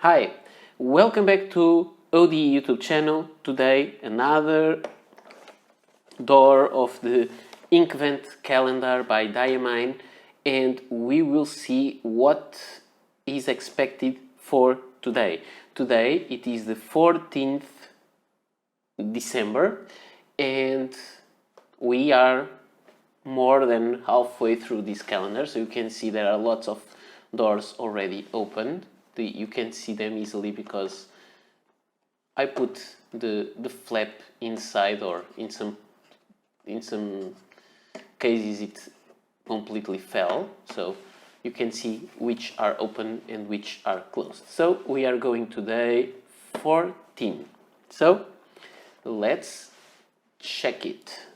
Hi, welcome back to OD YouTube channel. Today another door of the Inkvent Calendar by Diamine, and we will see what is expected for today. Today it is the 14th December and we are more than halfway through this calendar, so you can see there are lots of doors already opened. You can see them easily because I put the flap inside, or in some cases it completely fell, so you can see which are open and which are closed. So we are going to day 14. So let's check it.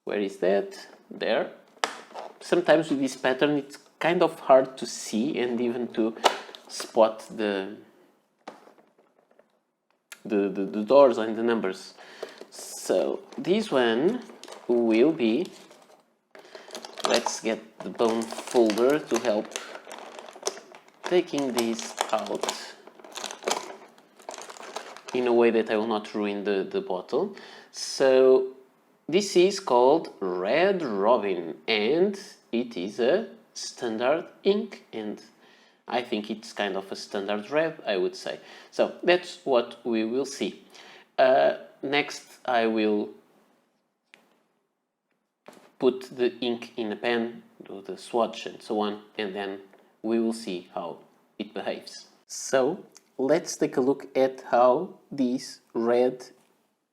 Where is that? There. Sometimes with this pattern it's kind of hard to see and even to spot the doors and the numbers. So this one will be, let's get the bone folder to help taking this out in a way that I will not ruin the bottle. So this is called Red Robin and it is a standard ink, and I think it's kind of a standard red, I would say. So that's what we will see. Next I will put the ink in a pen, do the swatch and so on, and then we will see how it behaves. So let's take a look at how this red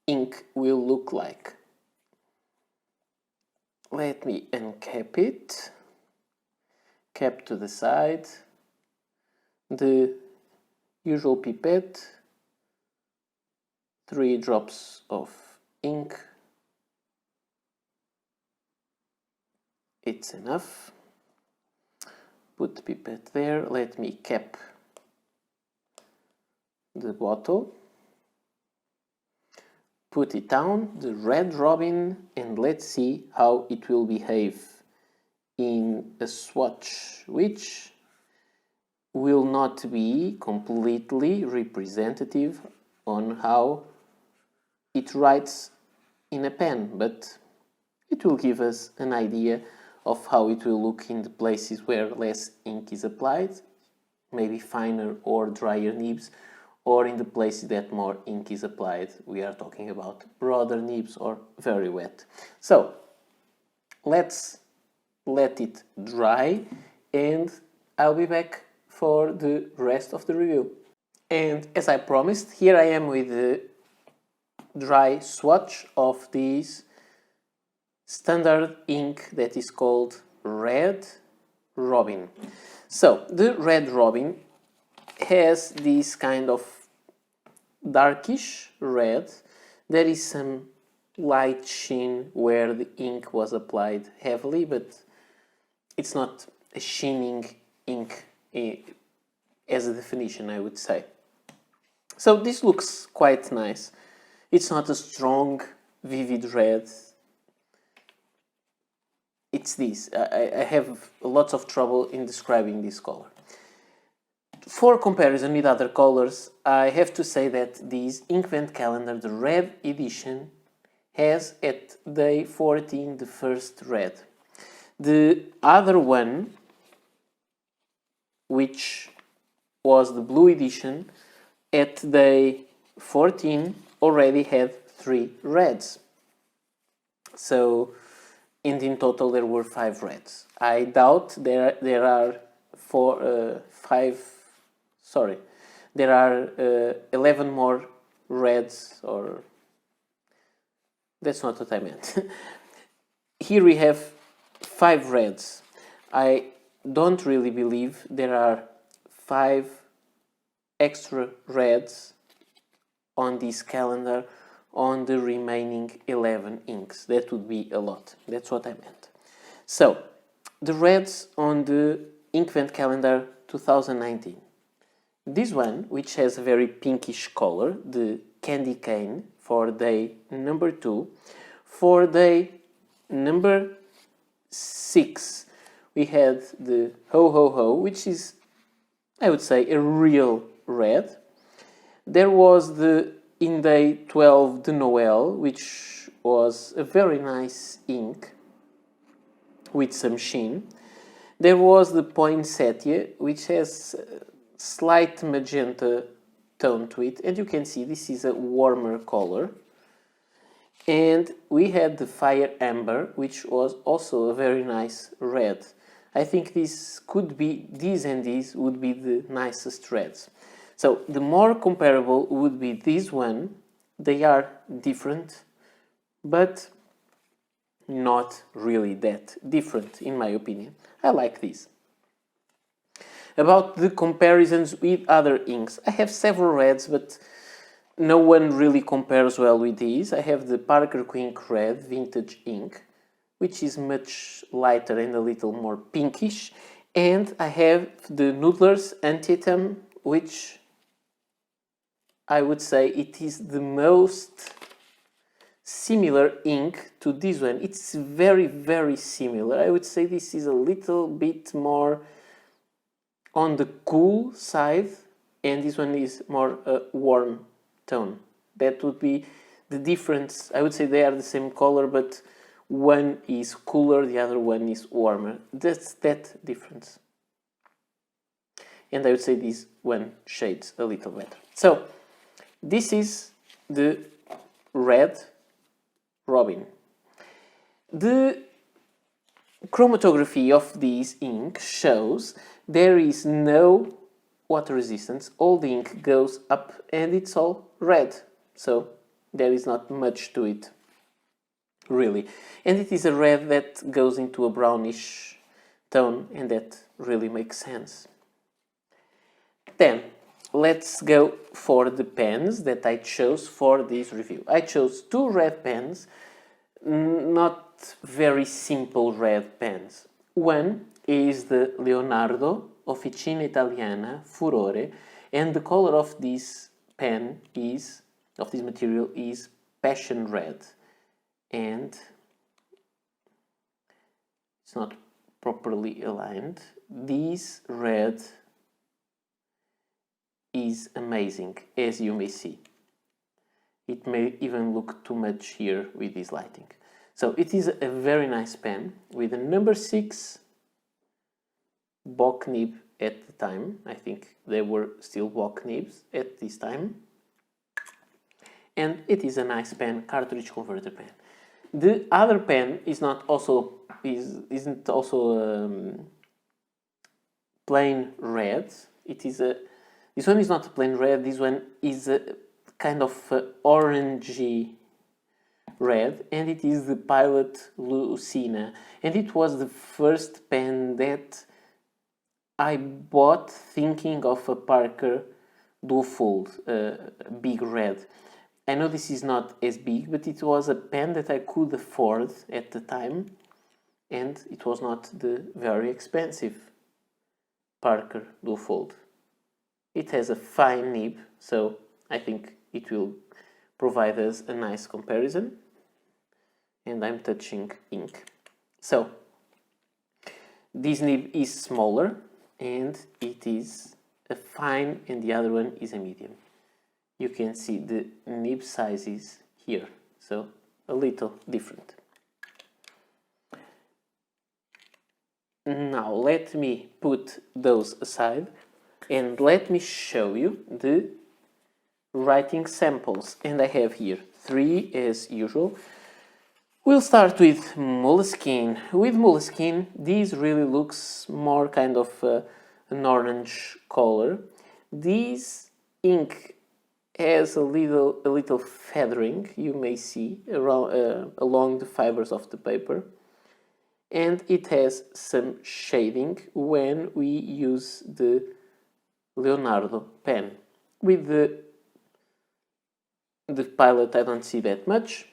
ink will look like. Let me uncap it, cap to the side, the usual pipette, 3 drops of ink, it's enough. Put the pipette there, let me cap the bottle. Put it down, the Red Robin, and let's see how it will behave in a swatch, which will not be completely representative on how it writes in a pen, but it will give us an idea of how it will look in the places where less ink is applied, maybe finer or drier nibs, or in the places that more ink is applied. We are talking about broader nibs or very wet. So let's let it dry and I'll be back for the rest of the review. And as I promised, here I am with the dry swatch of this standard ink that is called Red Robin. So the Red Robin has this kind of darkish red. There is some light sheen where the ink was applied heavily, but it's not a sheening ink as a definition, I would say. So this looks quite nice. It's not a strong, vivid red. It's this. I have lots of trouble in describing this color. For comparison with other colors, I have to say that this Inkvent Calendar, the red edition, has at day 14 the first red. The other one, which was the blue edition, at day 14 already had 3 reds. So in total there were 5 reds. I doubt there are 11 more reds, or that's not what I meant. Here we have 5 reds. I don't really believe there are 5 extra reds on this calendar on the remaining 11 inks. That would be a lot. That's what I meant. So the reds on the Inkvent Calendar 2019. This one, which has a very pinkish color, the candy cane, for day number 2. For day number 6, we had the ho ho ho, which is I would say, a real red. There was the In Day 12 de Noël, which was a very nice ink with some sheen. There was the Poinsettia, which has slight magenta tone to it, and you can see this is a warmer color. And we had the Fire Amber, which was also a very nice red. I think these and these would be the nicest reds. So the more comparable would be this one. They are different, but not really that different in my opinion. I like these. About the comparisons with other inks, I have several reds, but no one really compares well with these. I have the Parker Quink Red Vintage Ink, which is much lighter and a little more pinkish. And I have the Noodler's Antietam, which I would say it is the most similar ink to this one. It's very, very similar. I would say this is a little bit more on the cool side, and this one is more a warm tone. That would be the difference. I would say they are the same color, but one is cooler, the other one is warmer. That's that difference. And I would say this one shades a little better. So this is the Red Robin. The chromatography of this ink shows there is no water resistance. All the ink goes up and it's all red. So there is not much to it, really. And it is a red that goes into a brownish tone, and that really makes sense. Then let's go for the pens that I chose for this review. I chose two red pens, not very simple red pens. One is the Leonardo Officina Italiana Furore, and the color of this pen is, of this material, is passion red. And it's not properly aligned. This red is amazing, as you may see. It may even look too much here with this lighting. So it is a very nice pen with a number 6 Bock nib at the time. I think they were still Bock nibs at this time. And it is a nice pen, cartridge converter pen. The other pen is not also isn't also plain red. It is a This one is not a plain red. This one is a kind of orangey red, and it is the Pilot Lucina. And it was the first pen that I bought thinking of a Parker dual-fold, big red. I know this is not as big, but it was a pen that I could afford at the time, and it was not the very expensive Parker dual-fold. It has a fine nib, so I think it will provide us a nice comparison. And I'm touching ink. So, this nib is smaller, and it is a fine, and the other one is a medium. You can see the nib sizes here, so a little different. Now let me put those aside and let me show you the writing samples. And I have here 3 as usual. We'll start with Moleskine. With Moleskine, this really looks more kind of an orange color. This ink has a little feathering, you may see, around, along the fibers of the paper. And it has some shading when we use the Leonardo pen. With the Pilot, I don't see that much.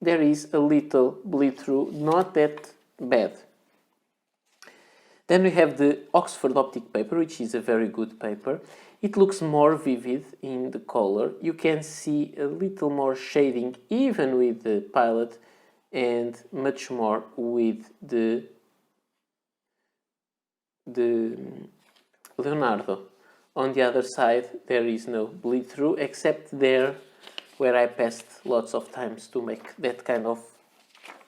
There is a little bleed through, not that bad. Then we have the Oxford Optic paper, which is a very good paper. It looks more vivid in the color. You can see a little more shading even with the Pilot, and much more with the Leonardo. On the other side there is no bleed through, except there where I passed lots of times to make that kind of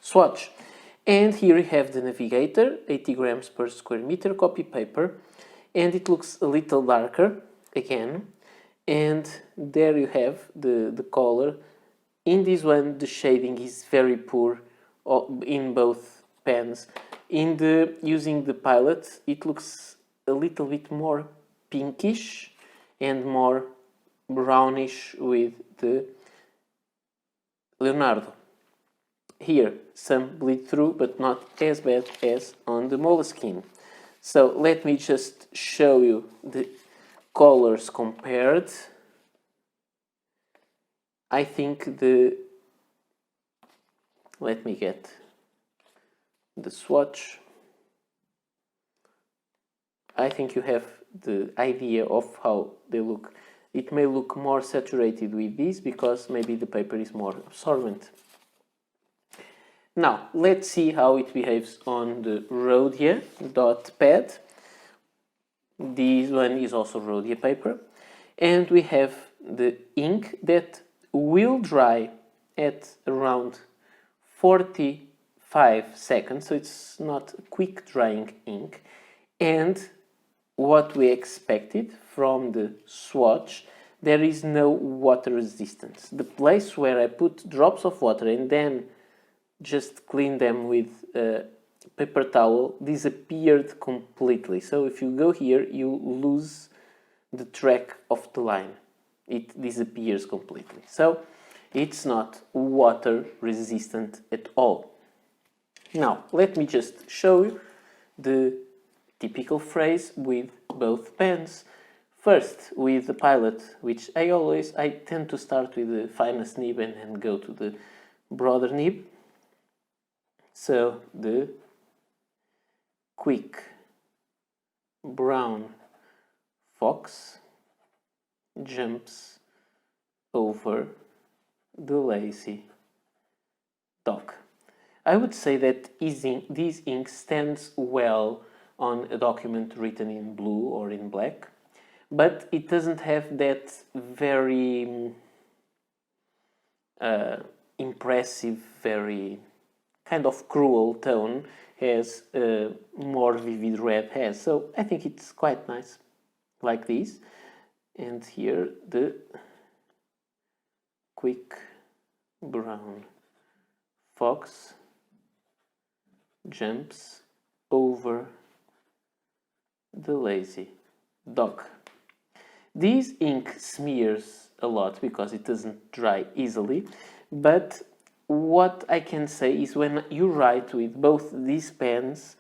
swatch. And here we have the navigator, 80 grams per square meter copy paper, and it looks a little darker again. And there you have the color. In this one the shading is very poor in both pens. Using the Pilot, it looks a little bit more pinkish and more brownish with the Leonardo. Here some bleed through, but not as bad as on the Moleskine. So let me just show you the colors compared. I think let me get the swatch. I think you have the idea of how they look. It may look more saturated with this because maybe the paper is more absorbent. Now let's see how it behaves on the Rhodia dot pad. This one is also Rhodia paper, and we have the ink that will dry at around 45 seconds, so it's not a quick drying ink. And what we expected from the swatch, there is no water resistance. The place where I put drops of water and then just clean them with a paper towel disappeared completely. So if you go here, you lose the track of the line. It disappears completely. So it's not water resistant at all. Now let me just show you the typical phrase with both pens. First with the Pilot, which I tend to start with the finest nib and then go to the broader nib. So the quick brown fox jumps over the lazy dog. I would say that this ink stands well on a document written in blue or in black, but it doesn't have that very impressive, very kind of cruel tone as more vivid red has. So I think it's quite nice, like this. And here the quick brown fox jumps over the lazy dog. This ink smears a lot because it doesn't dry easily, but what I can say is when you write with both these pens,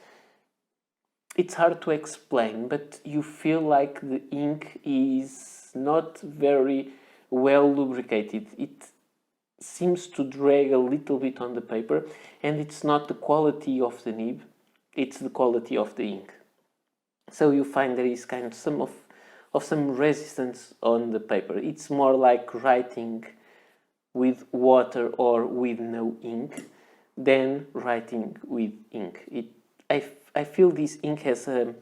it's hard to explain, but you feel like the ink is not very well lubricated. It seems to drag a little bit on the paper, and it's not the quality of the nib, it's the quality of the ink. So you find there is kind of some resistance on the paper. It's more like writing with water or with no ink than writing with ink. I feel this ink has a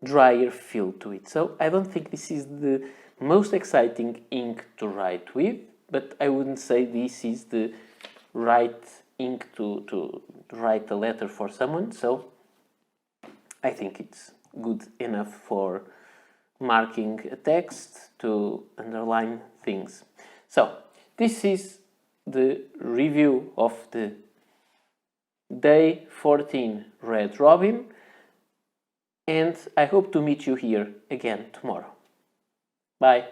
drier feel to it. So I don't think this is the most exciting ink to write with, but I wouldn't say this is the right ink to write a letter for someone. So I think it's good enough for marking a text, to underline things. So this is the review of the Day 14 Red Robin, and I hope to meet you here again tomorrow. Bye!